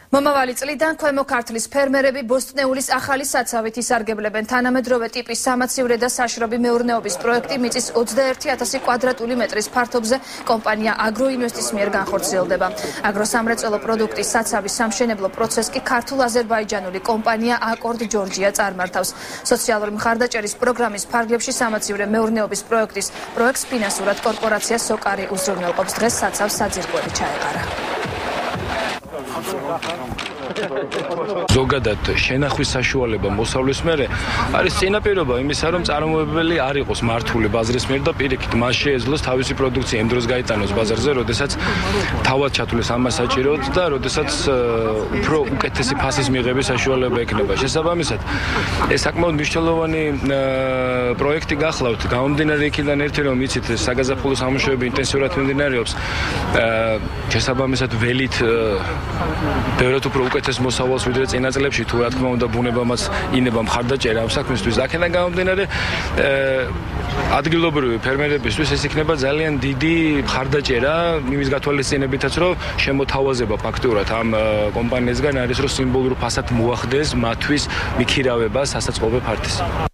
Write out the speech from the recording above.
მომავალი წლიდან ქვემო ქართლის ფერმერები ბოსტნეულის ახალი საცავით ისარგებლებენ. თანამედროვე ტიპის სამაცივრე და საშრობი მეურნეობის პროექტი მიწის 21,000 კვადრატული მეტრის ფართობზე კომპანია აგროინვესტის მიერ განხორციელდება. აგროსამრეწველო პროდუქტის საცავის სამშენებლო პროცესს კი ქართულ-აზერბაიჯანული კომპანია აკორდ ჯორჯია წარმართავს. სოციალური მხარდაჭერის პროგრამის ფარგლებში სამაცივრე მეურნეობის პროექტს ფინანსურად კორპორაცია სოკარი უზრუნველყოფს. დღეს საცავს საძირკველი ჩაეყარა. ზოგადად შენახვის საშუალება მოსავლის მერე არის წინაპირობა იმისა, რომ წარმოებელი არ იყოს მართული ბაზრის მიერ და პირიქით მას შეეძლოს თავისი პროდუქცია იმ დროს გაიტანოს ბაზარზე, როდესაც თავად ჩათვლის ამას საჭიროა და როდესაც უფრო უკეთესი ფასის მიღების საშუალება ექნება. შესაბამისად, ეს საკმაოდ მნიშვნელოვანი პროექტი გახლავთ. გამომდინარე იქიდან ერთი რომ იცით საგაზაფხულო სამუშაოები ინტენსიურად მიმდინარეობს. შესაბამისად ველით ბევრად უფრო უკეთეს მოსავალს ვიდრე წინა წლებში, თუ რა თქმა უნდა ბუნებამაც ინება მხარდაჭერა ამ საქმისთვის. აქედან გამომდინარე ადგილობრივი ფერმერებისთვის ეს იქნება ძალიან დიდი მხარდაჭერა იმის გათვალისწინებითაც, რომ შემოთავაზება ფაქტურად ამ კომპანიისგან არის, რომ სიმბოლურ ფასად მოახდეს მათთვის მიქირავება სასაწყობე ფართის.